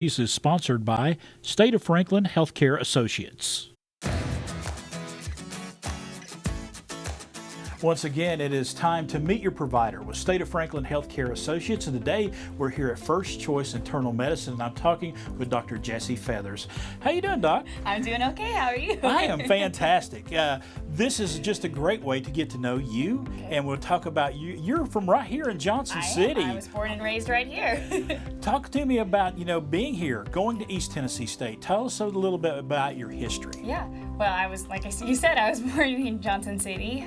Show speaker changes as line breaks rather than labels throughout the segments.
Is sponsored by State of Franklin Healthcare Associates. Once again, it is time to meet your provider with State of Franklin Healthcare Associates, and today we're here at First Choice Internal Medicine, and I'm talking with Dr. Jessie Feathers. How you doing, Doc?
I'm doing okay. How are you?
I am fantastic. This is just a great way to get to know you, and we'll talk about you. You're from right here in Johnson City.
I was born and raised right here.
Talk to me about, being here, going to East Tennessee State. Tell us a little bit about your history.
Yeah. Well, I was, like you said, I was born in Johnson City.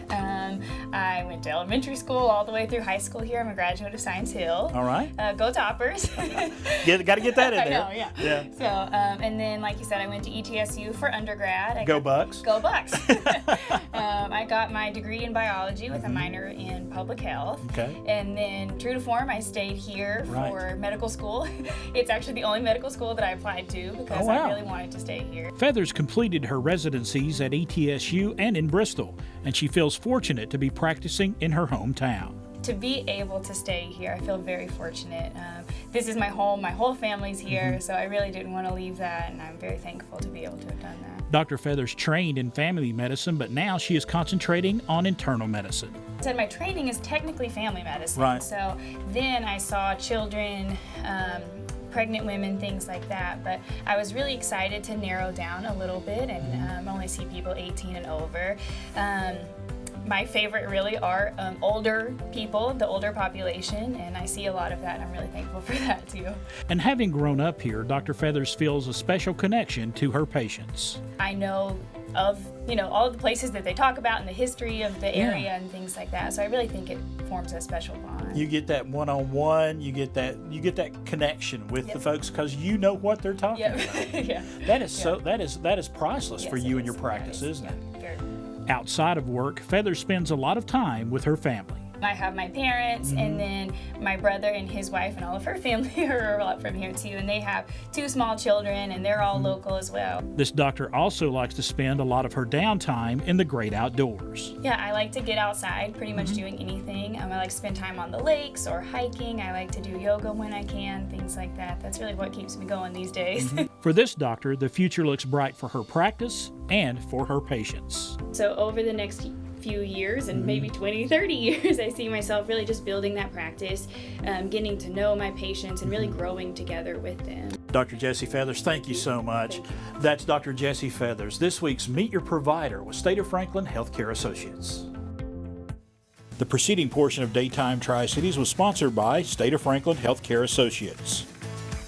I went to elementary school all the way through high school here. I'm a graduate of Science Hill.
All right.
Go Toppers.
Got to get that in there.
I know, yeah. So, and then, like you said, I went to ETSU for undergrad.
Go Bucks.
Go Bucks. I got my degree in biology with a minor in public health.
Okay.
And then, true to form, I stayed here for medical school. It's actually the only medical school that I applied to because I really wanted to stay here.
Feathers completed her residencies at ETSU and in Bristol, and she feels fortunate to be practicing in her hometown.
To be able to stay here, I feel very fortunate. This is my home, my whole family's here, so I really didn't want to leave that, and I'm very thankful to be able to have done that.
Dr. Feathers trained in family medicine, but now she is concentrating on internal medicine.
I said my training is technically family medicine,
right.
So then I saw children, pregnant women, things like that, but I was really excited to narrow down a little bit and only see people 18 and over. My favorite really are older people, the older population, and I see a lot of that, and I'm really thankful for that too.
And having grown up here, Dr. Feathers feels a special connection to her patients.
I know of, all the places that they talk about and the history of the area and things like that, so I really think it forms a special bond.
You get that one-on-one, you get that connection with the folks because you know what they're talking about.
Yeah.
That is priceless for you and your practice, isn't it?
Very.
Outside of work, Feathers spends a lot of time with her family.
I have my parents, and then my brother and his wife and all of her family are a lot from here too, and they have 2 small children, and they're all local as well.
This doctor also likes to spend a lot of her downtime in the great outdoors.
Yeah, I like to get outside, pretty much doing anything. I like to spend time on the lakes or hiking. I like to do yoga when I can, things like that. That's really what keeps me going these days.
For this doctor, the future looks bright for her practice and for her patients.
So over the next few years and maybe 20, 30 years, I see myself really just building that practice, getting to know my patients and really growing together with them.
Dr. Jessie Feathers, thank you so much. That's Dr. Jessie Feathers, this week's Meet Your Provider with State of Franklin Healthcare Associates. The preceding portion of Daytime Tri-Cities was sponsored by State of Franklin Healthcare Associates.